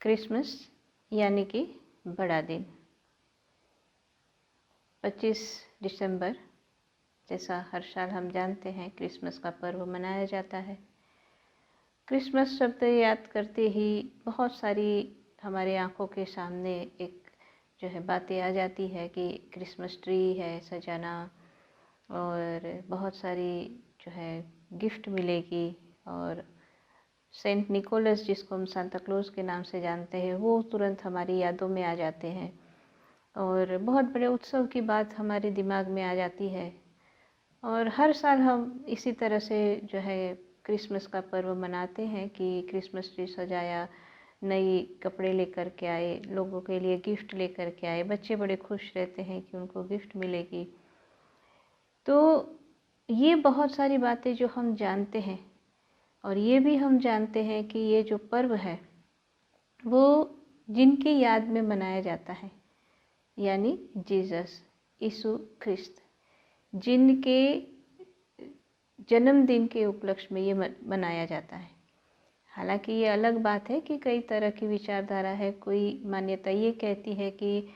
Christmas यानी कि बड़ा दिन 25 दिसंबर, जैसा हर साल हम जानते हैं क्रिसमस का पर्व मनाया जाता है। क्रिसमस शब्द याद करते ही बहुत सारी हमारे आंखों के सामने एक बातें आ जाती है कि क्रिसमस ट्री है सजाना और बहुत सारी गिफ्ट मिलेगी, और सेंट निकोलस जिसको हम सांता क्लॉज के नाम से जानते हैं वो तुरंत हमारी यादों में आ जाते हैं और बहुत बड़े उत्सव की बात हमारे दिमाग में आ जाती है। और हर साल हम इसी तरह से क्रिसमस का पर्व मनाते हैं कि क्रिसमस ट्री सजाया, नई कपड़े लेकर के आए, लोगों के लिए गिफ्ट लेकर के आए, बच्चे बड़े खुश रहते हैं कि उनको गिफ्ट मिलेगी। तो ये बहुत सारी बातें जो हम जानते हैं, और ये भी हम जानते हैं कि ये जो पर्व है वो जिनकी याद में मनाया जाता है, यानी जीसस यीशु ख्रिस्त, जिनके जन्मदिन के उपलक्ष्य में ये मनाया जाता है। हालांकि ये अलग बात है कि कई तरह की विचारधारा है। कोई मान्यता ये कहती है कि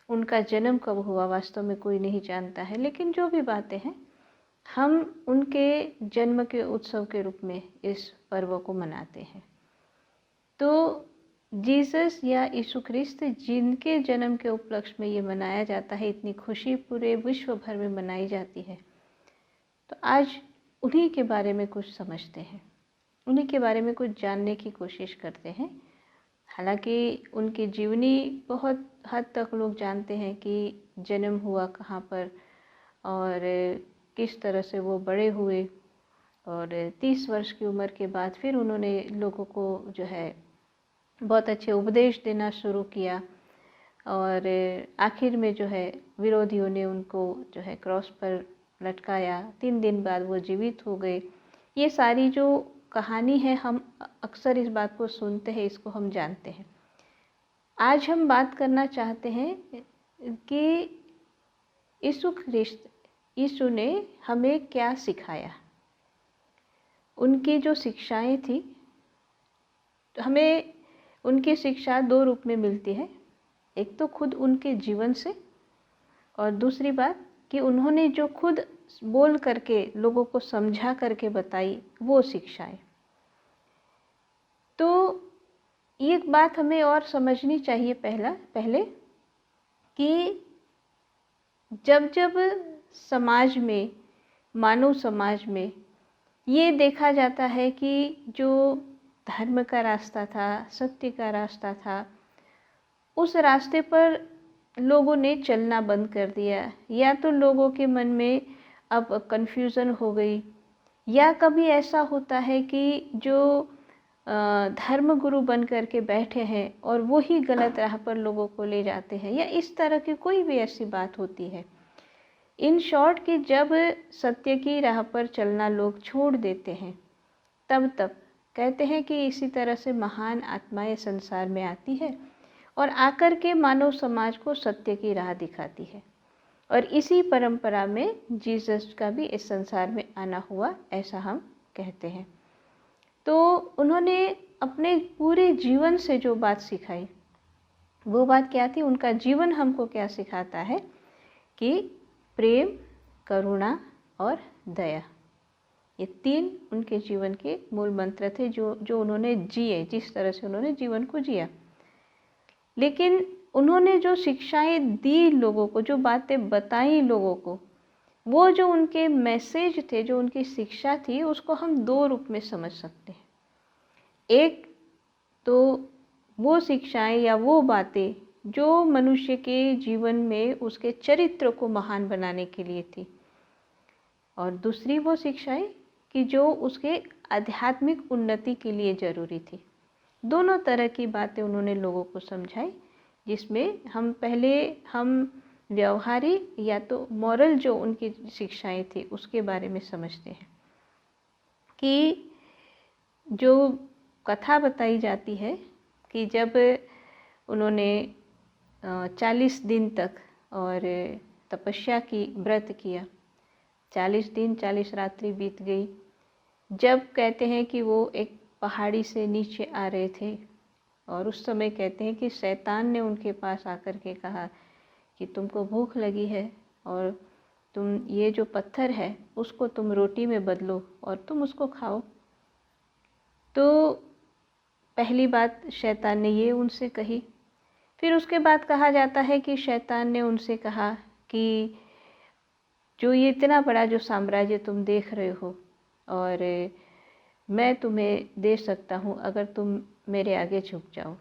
उनका जन्म कब हुआ वास्तव में कोई नहीं जानता है, लेकिन जो भी बातें हैं हम उनके जन्म के उत्सव के रूप में इस पर्व को मनाते हैं। तो जीसस या यीशु ख्रिस्त जिनके जन्म के उपलक्ष्य में ये मनाया जाता है, इतनी खुशी पूरे विश्व भर में मनाई जाती है, तो आज उन्हीं के बारे में कुछ समझते हैं, उन्हीं के बारे में कुछ जानने की कोशिश करते हैं। हालांकि उनकी जीवनी बहुत हद तक लोग जानते हैं कि जन्म हुआ कहाँ पर और किस तरह से वो बड़े हुए, और 30 वर्ष की उम्र के बाद फिर उन्होंने लोगों को बहुत अच्छे उपदेश देना शुरू किया, और आखिर में विरोधियों ने उनको क्रॉस पर लटकाया। 3 दिन बाद वो जीवित हो गए। ये सारी जो कहानी है हम अक्सर इस बात को सुनते हैं, इसको हम जानते हैं। आज हम बात करना चाहते हैं कि यीशु ख्रिस्त, यीशु ने हमें क्या सिखाया। उनकी जो शिक्षाएं थी, तो हमें उनकी शिक्षा 2 रूप में मिलती है। एक तो खुद उनके जीवन से, और दूसरी बात कि उन्होंने जो खुद बोल करके लोगों को समझा करके बताई वो शिक्षाएं। तो एक बात हमें और समझनी चाहिए पहले कि जब समाज में, मानव समाज में ये देखा जाता है कि जो धर्म का रास्ता था, सत्य का रास्ता था, उस रास्ते पर लोगों ने चलना बंद कर दिया, या तो लोगों के मन में अब कन्फ्यूज़न हो गई, या कभी ऐसा होता है कि जो धर्म गुरु बन कर के बैठे हैं और वो ही गलत राह पर लोगों को ले जाते हैं, या इस तरह की कोई भी ऐसी बात होती है। इन शॉर्ट कि जब सत्य की राह पर चलना लोग छोड़ देते हैं, तब कहते हैं कि इसी तरह से महान आत्माएं संसार में आती है और आकर के मानव समाज को सत्य की राह दिखाती है। और इसी परंपरा में जीसस का भी इस संसार में आना हुआ, ऐसा हम कहते हैं। तो उन्होंने अपने पूरे जीवन से जो बात सिखाई, वो बात क्या थी? उनका जीवन हमको क्या सिखाता है कि प्रेम, करुणा और दया, ये 3 उनके जीवन के मूल मंत्र थे जो उन्होंने जिए, जिस तरह से उन्होंने जीवन को जिया। लेकिन उन्होंने जो शिक्षाएं दी लोगों को, जो बातें बताई लोगों को, वो जो उनके मैसेज थे, जो उनकी शिक्षा थी, उसको हम 2 रूप में समझ सकते हैं। एक तो वो शिक्षाएं या वो बातें जो मनुष्य के जीवन में उसके चरित्र को महान बनाने के लिए थी, और दूसरी वो शिक्षाएं कि जो उसके आध्यात्मिक उन्नति के लिए ज़रूरी थी। दोनों तरह की बातें उन्होंने लोगों को समझाई, जिसमें हम व्यवहारिक या तो मॉरल जो उनकी शिक्षाएं थी उसके बारे में समझते हैं। कि जो कथा बताई जाती है कि जब उन्होंने 40 दिन तक और तपस्या की, व्रत किया, 40 दिन 40 रात्रि बीत गई। जब कहते हैं कि वो एक पहाड़ी से नीचे आ रहे थे, और उस समय कहते हैं कि शैतान ने उनके पास आकर के कहा कि तुमको भूख लगी है और तुम ये जो पत्थर है उसको तुम रोटी में बदलो और तुम उसको खाओ। तो पहली बात शैतान ने ये उनसे कही। फिर उसके बाद कहा जाता है कि शैतान ने उनसे कहा कि जो ये इतना बड़ा जो साम्राज्य तुम देख रहे हो और मैं तुम्हें दे सकता हूँ अगर तुम मेरे आगे झुक जाओ।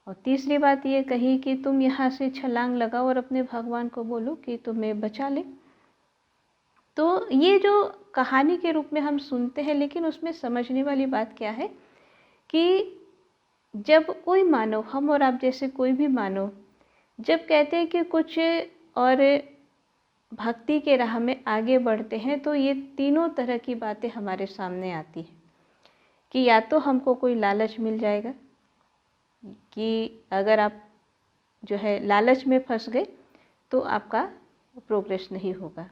और तीसरी बात ये कही कि तुम यहाँ से छलांग लगाओ और अपने भगवान को बोलो कि तुम्हें बचा ले। तो ये जो कहानी के रूप में हम सुनते हैं, लेकिन उसमें समझने वाली बात क्या है कि जब कोई मानव, हम और आप जैसे कोई भी मानव, जब कहते हैं कि कुछ और भक्ति के राह में आगे बढ़ते हैं तो ये तीनों तरह की बातें हमारे सामने आती हैं कि या तो हमको कोई लालच मिल जाएगा कि अगर आप जो है लालच में फंस गए तो आपका प्रोग्रेस नहीं होगा,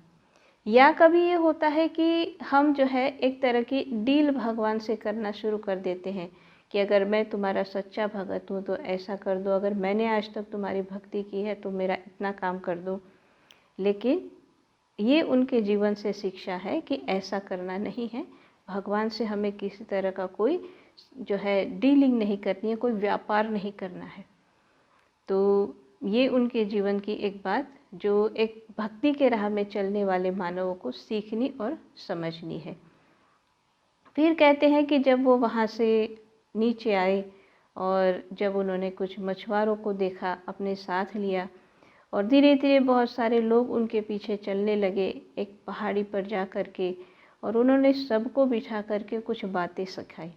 या कभी ये होता है कि हम जो है एक तरह की डील भगवान से करना शुरू कर देते हैं कि अगर मैं तुम्हारा सच्चा भगत हूँ तो ऐसा कर दो, अगर मैंने आज तक तुम्हारी भक्ति की है तो मेरा इतना काम कर दो। लेकिन ये उनके जीवन से शिक्षा है कि ऐसा करना नहीं है। भगवान से हमें किसी तरह का कोई जो है डीलिंग नहीं करनी है, कोई व्यापार नहीं करना है। तो ये उनके जीवन की एक बात जो एक भक्ति के राह में चलने वाले मानवों को सीखनी और समझनी है। फिर कहते हैं कि जब वो वहाँ से नीचे आए और जब उन्होंने कुछ मछुआरों को देखा, अपने साथ लिया और धीरे धीरे बहुत सारे लोग उनके पीछे चलने लगे एक पहाड़ी पर जा कर के, और उन्होंने सबको बिठा करके कुछ बातें सिखाई।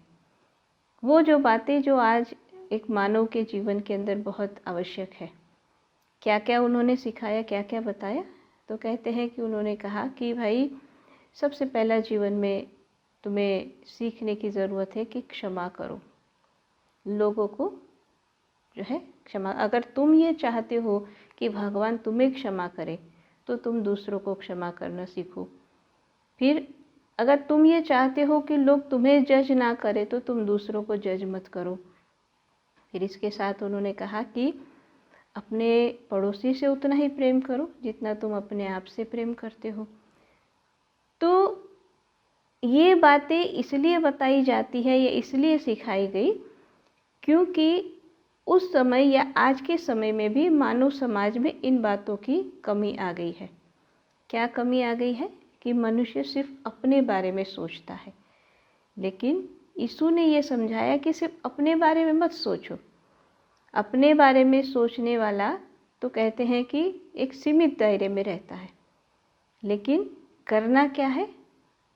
वो जो बातें जो आज एक मानव के जीवन के अंदर बहुत आवश्यक है। क्या क्या उन्होंने सिखाया, क्या क्या बताया? तो कहते हैं कि उन्होंने कहा कि भाई सबसे पहला जीवन में तुम्हें सीखने की ज़रूरत है कि क्षमा करो, लोगों को जो है क्षमा। अगर तुम ये चाहते हो कि भगवान तुम्हें क्षमा करे तो तुम दूसरों को क्षमा करना सीखो। फिर अगर तुम ये चाहते हो कि लोग तुम्हें जज ना करें तो तुम दूसरों को जज मत करो। फिर इसके साथ उन्होंने कहा कि अपने पड़ोसी से उतना ही प्रेम करो जितना तुम अपने आप से प्रेम करते हो। तो ये बातें इसलिए बताई जाती है या इसलिए सिखाई गई क्योंकि उस समय या आज के समय में भी मानव समाज में इन बातों की कमी आ गई है। क्या कमी आ गई है कि मनुष्य सिर्फ अपने बारे में सोचता है। लेकिन यीशु ने ये समझाया कि सिर्फ अपने बारे में मत सोचो। अपने बारे में सोचने वाला तो कहते हैं कि एक सीमित दायरे में रहता है, लेकिन करना क्या है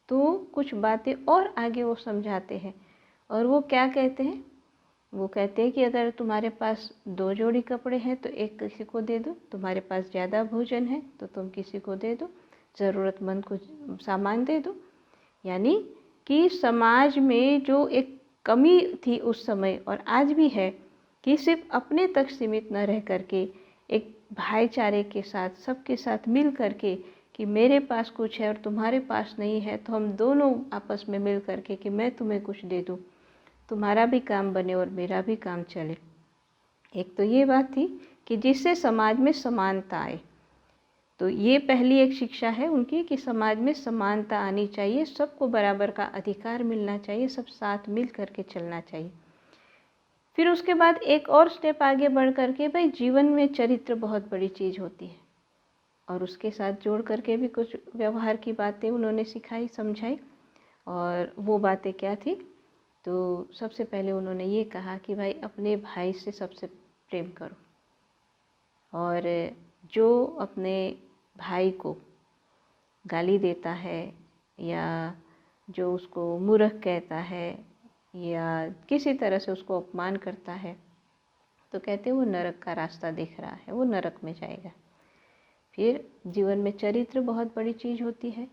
तो कुछ बातें और आगे वो समझाते हैं। और वो क्या कहते हैं? वो कहते हैं कि अगर तुम्हारे पास 2 जोड़ी कपड़े हैं तो एक किसी को दे दो, तुम्हारे पास ज़्यादा भोजन है तो तुम किसी को दे दो, ज़रूरतमंद को सामान दे दो। यानी कि समाज में जो एक कमी थी उस समय और आज भी है कि सिर्फ अपने तक सीमित न रह करके एक भाईचारे के साथ सबके साथ मिल करके कि मेरे पास कुछ है और तुम्हारे पास नहीं है तो हम दोनों आपस में मिल करके कि मैं तुम्हें कुछ दे दूँ, तुम्हारा भी काम बने और मेरा भी काम चले। एक तो ये बात थी कि जिससे समाज में समानता आए। तो ये पहली एक शिक्षा है उनकी कि समाज में समानता आनी चाहिए, सबको बराबर का अधिकार मिलना चाहिए, सब साथ मिल करके चलना चाहिए। फिर उसके बाद एक और स्टेप आगे बढ़ करके भाई जीवन में चरित्र बहुत बड़ी चीज़ होती है, और उसके साथ जोड़ करके भी कुछ व्यवहार की बातें उन्होंने सिखाई समझाई। और वो बातें क्या थी? तो सबसे पहले उन्होंने ये कहा कि भाई अपने भाई से सबसे प्रेम करो, और जो अपने भाई को गाली देता है या जो उसको मूर्ख कहता है या किसी तरह से उसको अपमान करता है तो कहते हैं वो नरक का रास्ता देख रहा है, वो नरक में जाएगा। फिर जीवन में चरित्र बहुत बड़ी चीज़ होती है,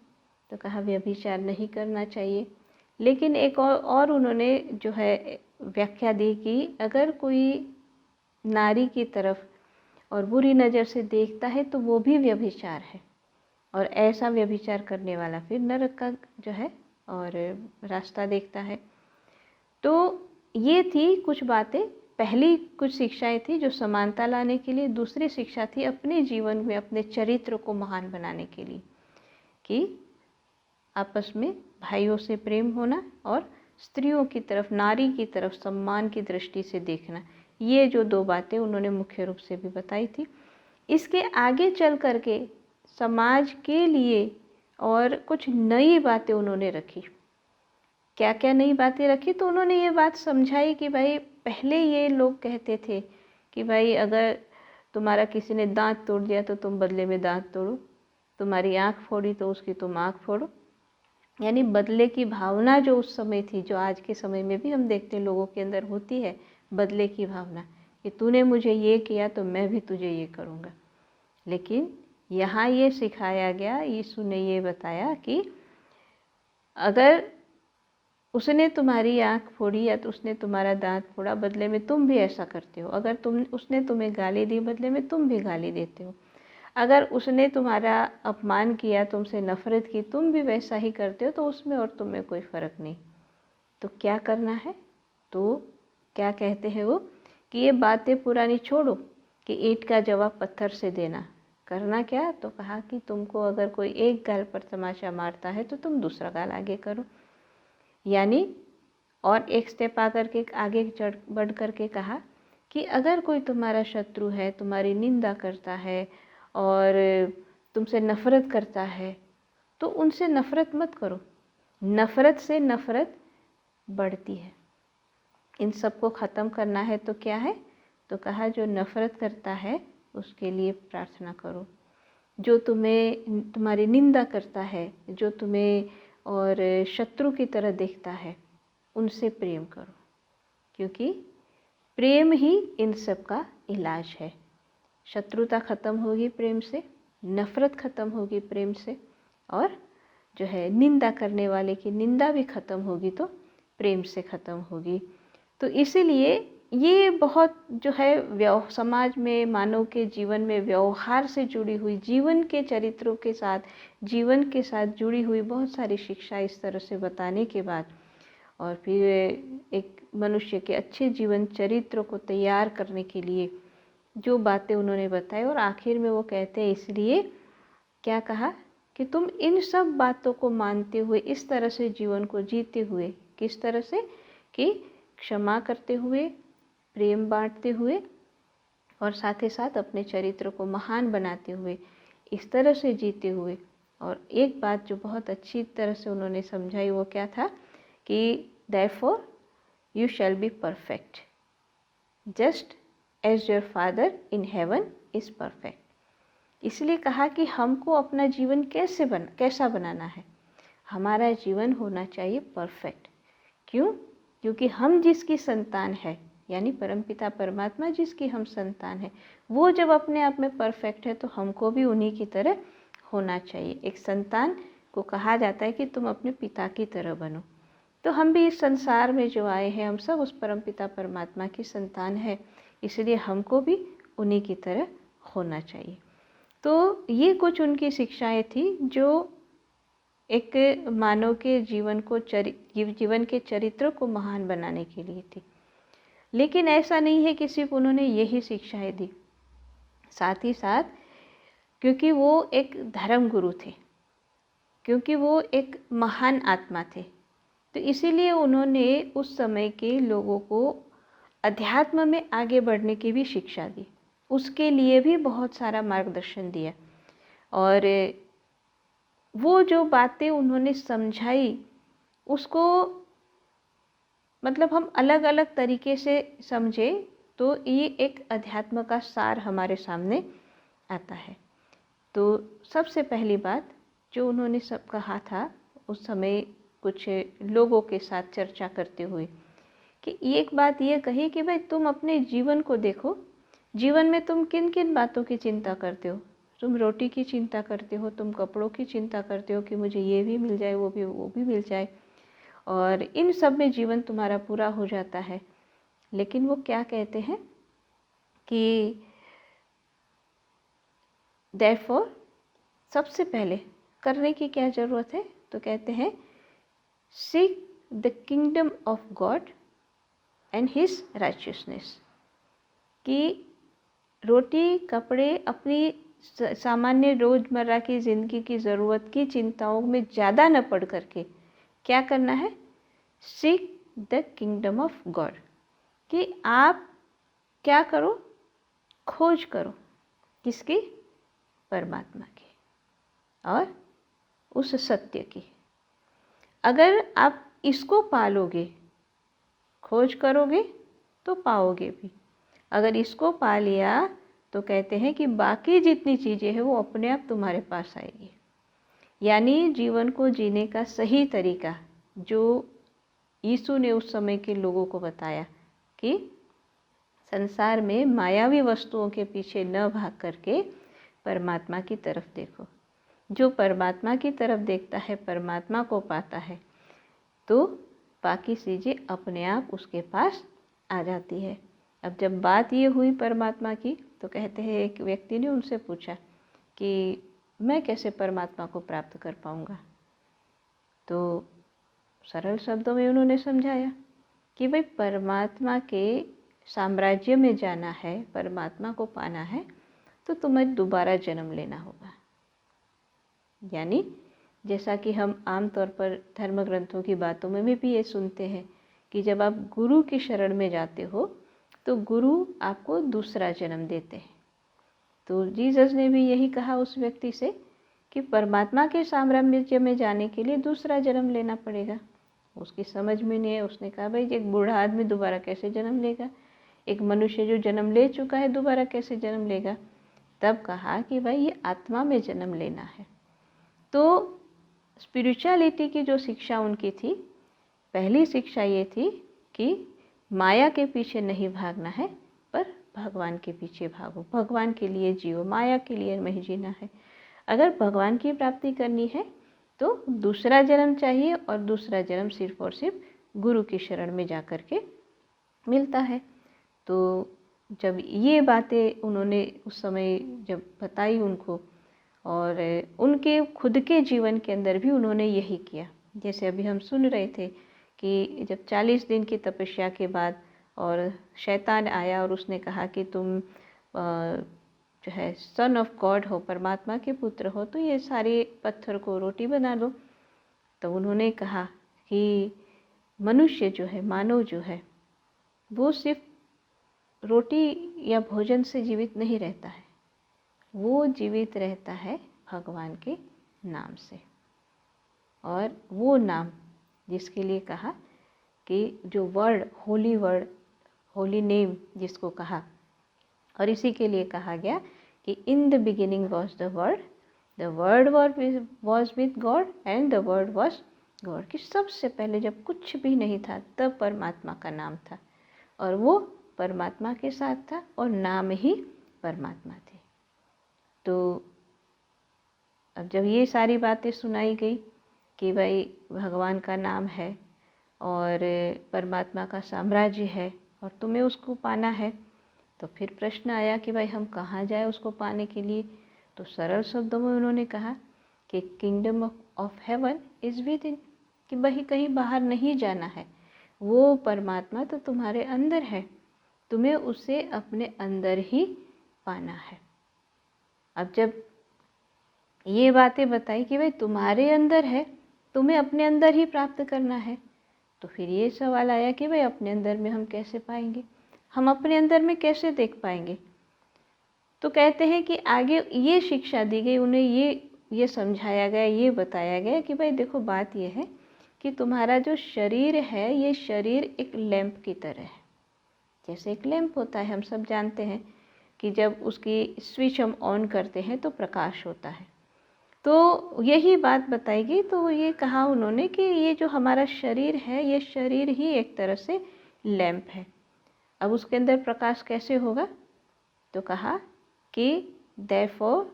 तो कहा व्यभिचार नहीं करना चाहिए। लेकिन एक और उन्होंने जो है व्याख्या दी कि अगर कोई नारी की तरफ और बुरी नज़र से देखता है तो वो भी व्यभिचार है, और ऐसा व्यभिचार करने वाला फिर नरक का जो है और रास्ता देखता है। तो ये थी कुछ बातें पहली कुछ शिक्षाएं थी जो समानता लाने के लिए, दूसरी शिक्षा थी अपने जीवन में अपने चरित्र को महान बनाने के लिए, कि आपस में भाइयों से प्रेम होना और स्त्रियों की तरफ, नारी की तरफ सम्मान की दृष्टि से देखना। ये जो 2 बातें उन्होंने मुख्य रूप से भी बताई थी। इसके आगे चल करके समाज के लिए और कुछ नई बातें उन्होंने रखी। क्या क्या नई बातें रखी? तो उन्होंने ये बात समझाई कि भाई पहले ये लोग कहते थे कि भाई अगर तुम्हारा किसी ने दांत तोड़ दिया तो तुम बदले में दांत तोड़ो, तुम्हारी आँख फोड़ी तो उसकी तुम आँख फोड़ो। यानी बदले की भावना जो उस समय थी, जो आज के समय में भी हम देखते हैं लोगों के अंदर होती है, बदले की भावना, कि तूने मुझे ये किया तो मैं भी तुझे ये करूँगा। लेकिन यहाँ ये सिखाया गया, यीशु ने ये बताया कि अगर उसने तुम्हारी आँख फोड़ी या तो उसने तुम्हारा दांत फोड़ा, बदले में तुम भी ऐसा करते हो। अगर उसने तुम्हें गाली दी, बदले में तुम भी गाली देते हो। अगर उसने तुम्हारा अपमान किया, तुमसे नफ़रत की, तुम भी वैसा ही करते हो, तो उसमें और तुम्हें कोई फ़र्क नहीं। तो क्या करना है? तो क्या कहते हैं वो, कि ये बातें पुरानी छोड़ो कि ईंट का जवाब पत्थर से देना। करना क्या? तो कहा कि तुमको अगर कोई एक गाल पर तमाचा मारता है तो तुम दूसरा गाल आगे करो। यानी और एक स्टेप आगे बढ़ करके कहा कि अगर कोई तुम्हारा शत्रु है, तुम्हारी निंदा करता है और तुमसे नफ़रत करता है, तो उनसे नफ़रत मत करो। नफ़रत से नफ़रत बढ़ती है। इन सबको ख़त्म करना है तो क्या है? तो कहा जो नफ़रत करता है उसके लिए प्रार्थना करो। जो तुम्हारी निंदा करता है, जो तुम्हें और शत्रु की तरह देखता है, उनसे प्रेम करो, क्योंकि प्रेम ही इन सब का इलाज है। शत्रुता ख़त्म होगी प्रेम से, नफ़रत ख़त्म होगी प्रेम से, और जो है निंदा करने वाले की निंदा भी ख़त्म होगी तो प्रेम से ख़त्म होगी। तो इसीलिए ये बहुत जो है समाज में, मानव के जीवन में व्यवहार से जुड़ी हुई, जीवन के चरित्रों के साथ, जीवन के साथ जुड़ी हुई बहुत सारी शिक्षा इस तरह से बताने के बाद, और फिर एक मनुष्य के अच्छे जीवन चरित्र को तैयार करने के लिए जो बातें उन्होंने बताई, और आखिर में वो कहते हैं इसलिए क्या कहा कि तुम इन सब बातों को मानते हुए, इस तरह से जीवन को जीते हुए, किस तरह से, कि क्षमा करते हुए, प्रेम बांटते हुए, और साथ ही साथ अपने चरित्र को महान बनाते हुए, इस तरह से जीते हुए। और एक बात जो बहुत अच्छी तरह से उन्होंने समझाई वो क्या था कि therefore you shall be perfect just as your father in heaven is perfect। इसलिए कहा कि हमको अपना जीवन कैसा बनाना है। हमारा जीवन होना चाहिए परफेक्ट। क्यों? क्योंकि हम जिसकी संतान है, यानी परमपिता परमात्मा जिसकी हम संतान है, वो जब अपने आप में परफेक्ट है तो हमको भी उन्हीं की तरह होना चाहिए। एक संतान को कहा जाता है कि तुम अपने पिता की तरह बनो। तो हम भी इस संसार में जो आए हैं, हम सब उस परमपिता परमात्मा की संतान है, इसलिए हमको भी उन्हीं की तरह होना चाहिए। तो ये कुछ उनकी शिक्षाएं थी जो एक मानव के जीवन के चरित्र को महान बनाने के लिए थी। लेकिन ऐसा नहीं है कि सिर्फ उन्होंने यही शिक्षाएं दी, साथ ही साथ क्योंकि वो एक धर्म गुरु थे, क्योंकि वो एक महान आत्मा थे, तो इसीलिए उन्होंने उस समय के लोगों को अध्यात्म में आगे बढ़ने की भी शिक्षा दी, उसके लिए भी बहुत सारा मार्गदर्शन दिया। और वो जो बातें उन्होंने समझाई उसको मतलब हम अलग अलग तरीके से समझे तो ये एक अध्यात्म का सार हमारे सामने आता है। तो सबसे पहली बात जो उन्होंने सब कहा था उस समय कुछ लोगों के साथ चर्चा करते हुए, कि एक बात ये कही कि भाई तुम अपने जीवन को देखो, जीवन में तुम किन किन बातों की चिंता करते हो। तुम रोटी की चिंता करते हो, तुम कपड़ों की चिंता करते हो कि मुझे ये भी मिल जाए, वो भी मिल जाए, और इन सब में जीवन तुम्हारा पूरा हो जाता है। लेकिन वो क्या कहते हैं कि therefore सबसे पहले करने की क्या ज़रूरत है, तो कहते हैं seek the kingdom of God and his righteousness। कि रोटी, कपड़े, अपनी सामान्य रोज़मर्रा की ज़िंदगी की ज़रूरत की चिंताओं में ज़्यादा न पड़ करके क्या करना है, seek the kingdom of God, कि आप क्या करो, खोज करो, किसकी, परमात्मा की और उस सत्य की। अगर आप इसको पालोगे, खोज करोगे तो पाओगे भी। अगर इसको पा लिया तो कहते हैं कि बाकी जितनी चीज़ें हैं वो अपने आप तुम्हारे पास आएगी। यानी जीवन को जीने का सही तरीका जो यीशु ने उस समय के लोगों को बताया कि संसार में मायावी वस्तुओं के पीछे न भाग करके परमात्मा की तरफ देखो। जो परमात्मा की तरफ देखता है, परमात्मा को पाता है, तो बाकी चीज़ें अपने आप उसके पास आ जाती है। अब जब बात ये हुई परमात्मा की, तो कहते हैं एक व्यक्ति ने उनसे पूछा कि मैं कैसे परमात्मा को प्राप्त कर पाऊँगा। तो सरल शब्दों में उन्होंने समझाया कि भाई परमात्मा के साम्राज्य में जाना है, परमात्मा को पाना है, तो तुम्हें दोबारा जन्म लेना होगा। यानी जैसा कि हम आमतौर पर धर्म ग्रंथों की बातों में भी ये सुनते हैं कि जब आप गुरु की शरण में जाते हो तो गुरु आपको दूसरा जन्म देते हैं। तो जीसस ने भी यही कहा उस व्यक्ति से कि परमात्मा के साम्राज्य में जाने के लिए दूसरा जन्म लेना पड़ेगा। उसकी समझ में नहीं है। उसने कहा भाई एक बूढ़ा आदमी दोबारा कैसे जन्म लेगा, एक मनुष्य जो जन्म ले चुका है दोबारा कैसे जन्म लेगा। तब कहा कि भाई ये आत्मा में जन्म लेना है। तो स्पिरिचुअलिटी की जो शिक्षा उनकी थी, पहली शिक्षा ये थी कि माया के पीछे नहीं भागना है, पर भगवान के पीछे भागो, भगवान के लिए जियो, माया के लिए नहीं जीना है। अगर भगवान की प्राप्ति करनी है तो दूसरा जन्म चाहिए, और दूसरा जन्म सिर्फ और सिर्फ गुरु की शरण में जा कर के मिलता है। तो जब ये बातें उन्होंने उस समय जब बताई उनको, और उनके खुद के जीवन के अंदर भी उन्होंने यही किया। जैसे अभी हम सुन रहे थे कि जब 40 दिन की तपस्या के बाद और शैतान आया और उसने कहा कि तुम जो है सन ऑफ गॉड हो, परमात्मा के पुत्र हो, तो ये सारे पत्थर को रोटी बना लो। तो उन्होंने कहा कि मनुष्य जो है, मानव जो है, वो सिर्फ रोटी या भोजन से जीवित नहीं रहता है, वो जीवित रहता है भगवान के नाम से। और वो नाम जिसके लिए कहा कि जो वर्ड, होली नेम जिसको कहा, और इसी के लिए कहा गया कि in the beginning was the word was with God and the word was God. कि सबसे पहले जब कुछ भी नहीं था तब परमात्मा का नाम था, और वो परमात्मा के साथ था, और नाम ही परमात्मा थे। तो अब जब ये सारी बातें सुनाई गई कि भाई भगवान का नाम है और परमात्मा का साम्राज्य है और तुम्हें उसको पाना है, तो फिर प्रश्न आया कि भाई हम कहाँ जाए उसको पाने के लिए। तो सरल शब्दों में उन्होंने कहा कि kingdom of haven is with in, कि भाई कहीं बाहर नहीं जाना है, वो परमात्मा तो तुम्हारे अंदर है, तुम्हें उसे अपने अंदर ही पाना है। अब जब ये बातें बताई कि भाई तुम्हारे अंदर है, तुम्हें अपने अंदर ही प्राप्त करना है, तो फिर ये सवाल आया कि भाई अपने अंदर में हम कैसे पाएंगे, हम अपने अंदर में कैसे देख पाएंगे। तो कहते हैं कि आगे ये शिक्षा दी गई उन्हें, ये समझाया गया, ये बताया गया कि भाई देखो बात ये है कि तुम्हारा जो शरीर है, ये शरीर एक लैंप की तरह है। जैसे एक लैंप होता है, हम सब जानते हैं कि जब उसकी स्विच हम ऑन करते हैं तो प्रकाश होता है। तो यही बात बताई गई। तो ये कहा उन्होंने कि ये जो हमारा शरीर है, ये शरीर ही एक तरह से लैंप है। अब उसके अंदर प्रकाश कैसे होगा, तो कहा कि देयरफॉर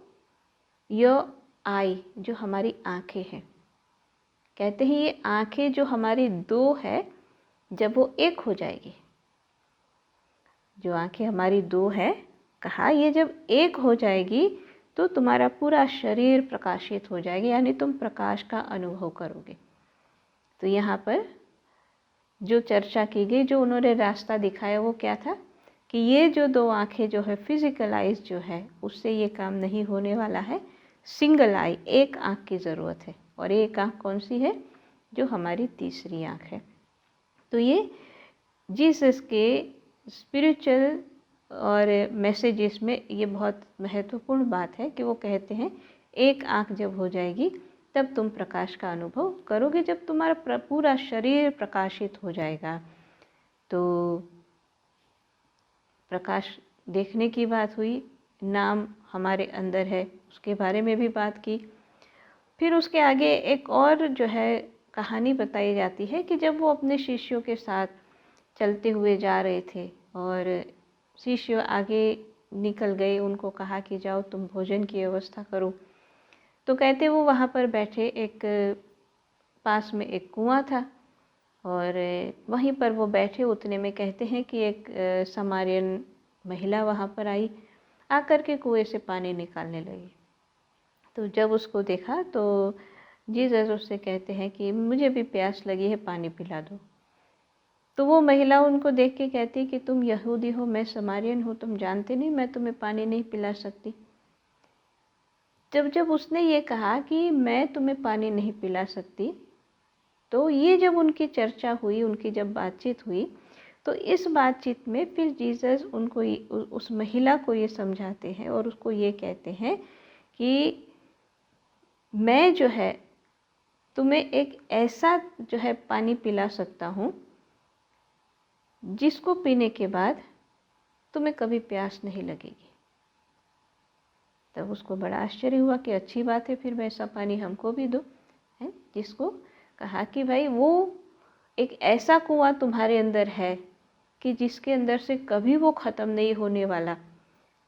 योर आई, जो हमारी आँखें हैं, कहते हैं ये आँखें जो हमारी दो है, जब वो एक हो जाएगी, जो आँखें हमारी दो है, कहा ये जब एक हो जाएगी तो तुम्हारा पूरा शरीर प्रकाशित हो जाएगा, यानी तुम प्रकाश का अनुभव करोगे। तो यहाँ पर जो चर्चा की गई, जो उन्होंने रास्ता दिखाया, वो क्या था कि ये जो दो आँखें जो है फिजिकल आइज जो है उससे ये काम नहीं होने वाला है। सिंगल आई, एक आँख की ज़रूरत है। और एक आँख कौन सी है? जो हमारी तीसरी आँख है। तो ये जीसस के स्पिरिचुअल और मैसेजेस में ये बहुत महत्वपूर्ण बात है कि वो कहते हैं एक आँख जब हो जाएगी तब तुम प्रकाश का अनुभव करोगे। जब तुम्हारा पूरा शरीर प्रकाशित हो जाएगा तो प्रकाश देखने की बात हुई, नाम हमारे अंदर है उसके बारे में भी बात की। फिर उसके आगे एक और जो है कहानी बताई जाती है कि जब वो अपने शिष्यों के साथ चलते हुए जा रहे थे और शिष्य आगे निकल गए, उनको कहा कि जाओ तुम भोजन की व्यवस्था करो। तो कहते वो वहाँ पर बैठे, एक पास में एक कुआं था और वहीं पर वो बैठे। उतने में कहते हैं कि एक समारियन महिला वहाँ पर आई, आकर के कुएं से पानी निकालने लगी। तो जब उसको देखा तो जीसस उससे कहते हैं कि मुझे भी प्यास लगी है, पानी पिला दो। तो वो महिला उनको देख के कहती है कि तुम यहूदी हो, मैं समारियन हूँ, तुम जानते नहीं, मैं तुम्हें पानी नहीं पिला सकती। जब उसने ये कहा कि मैं तुम्हें पानी नहीं पिला सकती, तो ये जब उनकी चर्चा हुई, उनकी जब बातचीत हुई, तो इस बातचीत में फिर जीसस उनको उस महिला को ये समझाते हैं और उसको ये कहते हैं कि मैं जो है तुम्हें एक ऐसा जो है पानी पिला सकता हूँ जिसको पीने के बाद तुम्हें कभी प्यास नहीं लगेगी। तब उसको बड़ा आश्चर्य हुआ कि अच्छी बात है, फिर वैसा पानी हमको भी दो, है। जिसको कहा कि भाई वो एक ऐसा कुआं तुम्हारे अंदर है कि जिसके अंदर से कभी वो ख़त्म नहीं होने वाला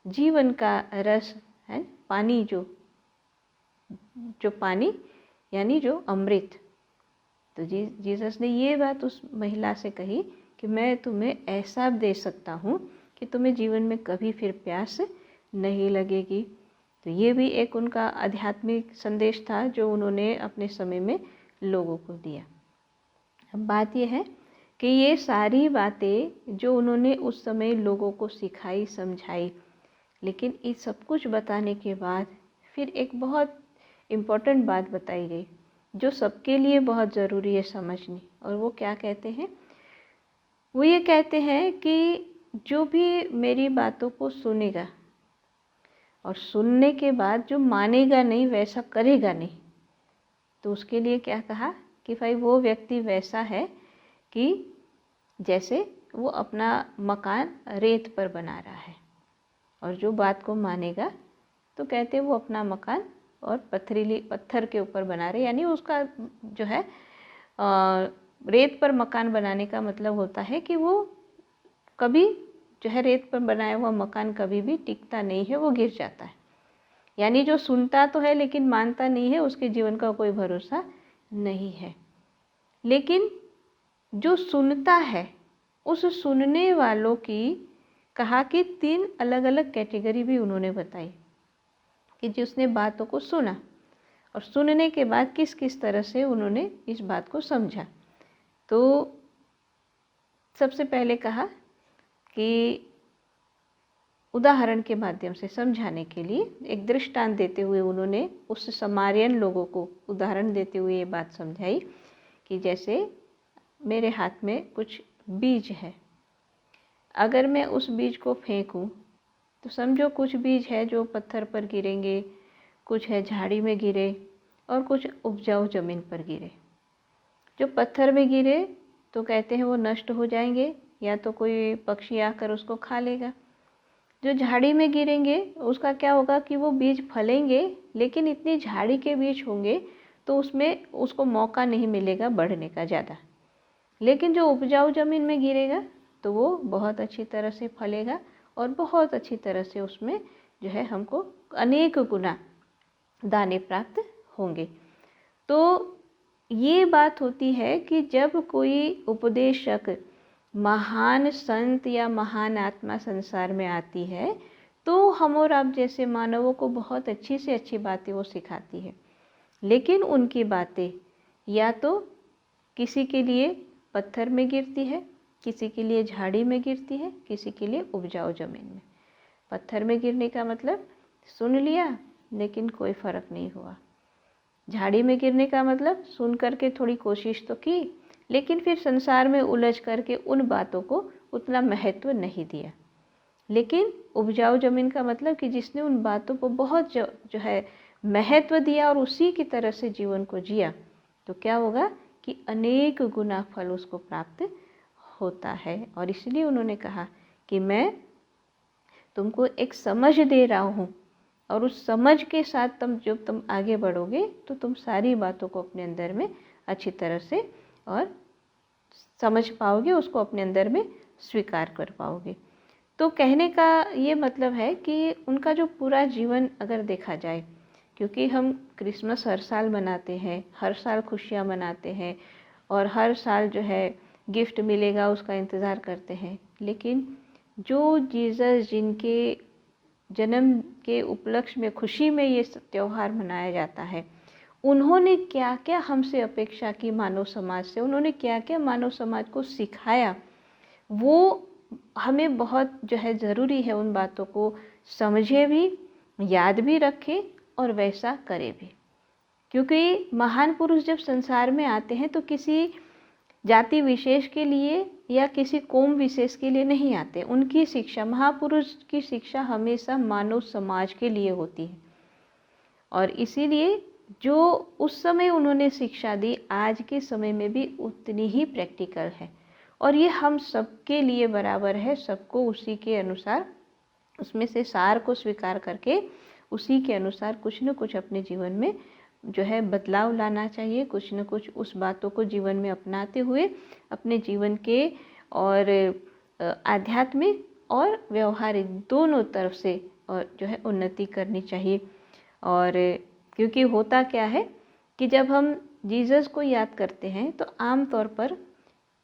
जीवन का रस है, पानी जो पानी यानी जो अमृत। तो जीसस ने ये बात उस महिला से कही कि मैं तुम्हें ऐसा दे सकता हूँ कि तुम्हें जीवन में कभी फिर प्यास नहीं लगेगी। तो ये भी एक उनका आध्यात्मिक संदेश था जो उन्होंने अपने समय में लोगों को दिया। अब बात यह है कि ये सारी बातें जो उन्होंने उस समय लोगों को सिखाई, समझाई, लेकिन इस सब कुछ बताने के बाद फिर एक बहुत इम्पोर्टेंट बात बताई गई जो सबके लिए बहुत ज़रूरी है समझनी। और वो क्या कहते हैं? वो ये कहते हैं कि जो भी मेरी बातों को सुनेगा और सुनने के बाद जो मानेगा नहीं, वैसा करेगा नहीं, तो उसके लिए क्या कहा कि भाई वो व्यक्ति वैसा है कि जैसे वो अपना मकान रेत पर बना रहा है। और जो बात को मानेगा तो कहते वो अपना मकान और पथरीली पत्थर के ऊपर बना रहे, यानी उसका जो है रेत पर मकान बनाने का मतलब होता है कि वो कभी जो है रेत पर बनाया हुआ मकान कभी भी टिकता नहीं है, वो गिर जाता है। यानी जो सुनता तो है लेकिन मानता नहीं है, उसके जीवन का कोई भरोसा नहीं है। लेकिन जो सुनता है, उस सुनने वालों की कहा कि 3 अलग अलग कैटेगरी भी उन्होंने बताई कि जिसने बातों को सुना और सुनने के बाद किस किस तरह से उन्होंने इस बात को समझा। तो सबसे पहले कहा कि उदाहरण के माध्यम से समझाने के लिए एक दृष्टांत देते हुए उन्होंने उस समारियन लोगों को उदाहरण देते हुए ये बात समझाई कि जैसे मेरे हाथ में कुछ बीज है, अगर मैं उस बीज को फेंकूं तो समझो कुछ बीज है जो पत्थर पर गिरेंगे, कुछ है झाड़ी में गिरे और कुछ उपजाऊ ज़मीन पर गिरे। जो पत्थर में गिरे तो कहते हैं वो नष्ट हो जाएंगे या तो कोई पक्षी आकर उसको खा लेगा। जो झाड़ी में गिरेंगे उसका क्या होगा कि वो बीज फलेंगे, लेकिन इतनी झाड़ी के बीज होंगे तो उसमें उसको मौका नहीं मिलेगा बढ़ने का ज़्यादा। लेकिन जो उपजाऊ ज़मीन में गिरेगा तो वो बहुत अच्छी तरह से फलेगा और बहुत अच्छी तरह से उसमें जो है हमको अनेक गुना दाने प्राप्त होंगे। तो ये बात होती है कि जब कोई उपदेशक, महान संत या महान आत्मा संसार में आती है तो हम और आप जैसे मानवों को बहुत अच्छी से अच्छी बातें वो सिखाती है, लेकिन उनकी बातें या तो किसी के लिए पत्थर में गिरती है, किसी के लिए झाड़ी में गिरती है, किसी के लिए उपजाऊ ज़मीन में। पत्थर में गिरने का मतलब सुन लिया लेकिन कोई फ़र्क नहीं हुआ। झाड़ी में गिरने का मतलब सुन करके थोड़ी कोशिश तो की, लेकिन फिर संसार में उलझ करके उन बातों को उतना महत्व नहीं दिया। लेकिन उपजाऊ ज़मीन का मतलब कि जिसने उन बातों को बहुत जो है महत्व दिया और उसी की तरह से जीवन को जिया, तो क्या होगा कि अनेक गुना फल उसको प्राप्त होता है। और इसलिए उन्होंने कहा कि मैं तुमको एक समझ दे रहा हूँ, और उस समझ के साथ जब तुम आगे बढ़ोगे तो तुम सारी बातों को अपने अंदर में अच्छी तरह से और समझ पाओगे, उसको अपने अंदर में स्वीकार कर पाओगे। तो कहने का ये मतलब है कि उनका जो पूरा जीवन अगर देखा जाए, क्योंकि हम क्रिसमस हर साल मनाते हैं, हर साल खुशियाँ मनाते हैं और हर साल जो है गिफ्ट मिलेगा उसका इंतज़ार करते हैं, लेकिन जो जीसस जिनके जन्म के उपलक्ष्य में, खुशी में ये त्यौहार मनाया जाता है, उन्होंने क्या क्या हमसे अपेक्षा की मानव समाज से, उन्होंने क्या क्या मानव समाज को सिखाया, वो हमें बहुत जो है ज़रूरी है उन बातों को समझे भी, याद भी रखें और वैसा करें भी। क्योंकि महान पुरुष जब संसार में आते हैं तो किसी जाति विशेष के लिए या किसी कौम विशेष के लिए नहीं आते। उनकी शिक्षा, महापुरुष की शिक्षा हमेशा मानव समाज के लिए होती है, और इसीलिए जो उस समय उन्होंने शिक्षा दी आज के समय में भी उतनी ही प्रैक्टिकल है, और ये हम सबके लिए बराबर है। सबको उसी के अनुसार, उसमें से सार को स्वीकार करके उसी के अनुसार कुछ न कुछ अपने जीवन में जो है बदलाव लाना चाहिए। कुछ न कुछ उस बातों को जीवन में अपनाते हुए अपने जीवन के और आध्यात्मिक और व्यवहारिक दोनों तरफ से और जो है उन्नति करनी चाहिए। और क्योंकि होता क्या है कि जब हम जीसस को याद करते हैं तो आम तौर पर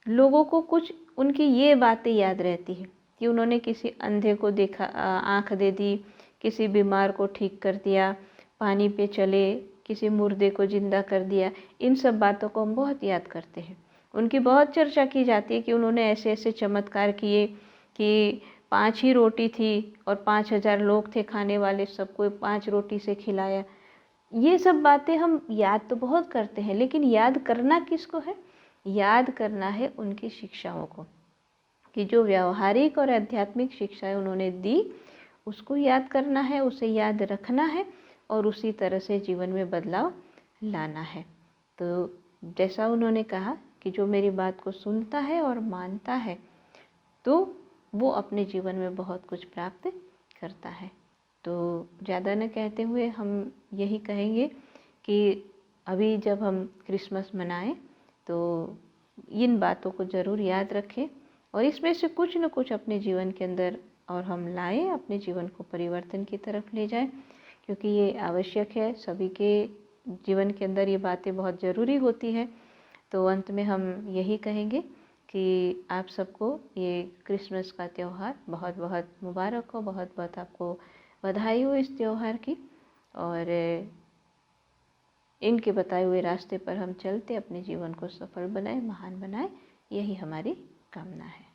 लोगों को कुछ उनकी ये बातें याद रहती है कि उन्होंने किसी अंधे को देखा, आँख दे दी, किसी बीमार को ठीक कर दिया, पानी पे चले, किसी मुर्दे को जिंदा कर दिया। इन सब बातों को हम बहुत याद करते हैं। उनकी बहुत चर्चा की जाती है कि उन्होंने ऐसे ऐसे चमत्कार किए कि 5 ही रोटी थी और 5000 लोग थे खाने वाले, सबको 5 रोटी से खिलाया। ये सब बातें हम याद तो बहुत करते हैं, लेकिन याद करना किसको है? याद करना है उनकी शिक्षाओं को, कि जो व्यवहारिक और आध्यात्मिक शिक्षाएं उन्होंने दी उसको याद करना है, उसे याद रखना है और उसी तरह से जीवन में बदलाव लाना है। तो जैसा उन्होंने कहा कि जो मेरी बात को सुनता है और मानता है तो वो अपने जीवन में बहुत कुछ प्राप्त करता है। तो ज़्यादा न कहते हुए हम यही कहेंगे कि अभी जब हम क्रिसमस मनाएं तो इन बातों को ज़रूर याद रखें और इसमें से कुछ न कुछ अपने जीवन के अंदर और हम लाएं, अपने जीवन को परिवर्तन की तरफ ले जाएं, क्योंकि ये आवश्यक है। सभी के जीवन के अंदर ये बातें बहुत ज़रूरी होती है। तो अंत में हम यही कहेंगे कि आप सबको ये क्रिसमस का त्यौहार बहुत बहुत मुबारक हो, बहुत बहुत आपको बधाई हो इस त्यौहार की, और इनके बताए हुए रास्ते पर हम चलते अपने जीवन को सफल बनाएं, महान बनाएं, यही हमारी कामना है।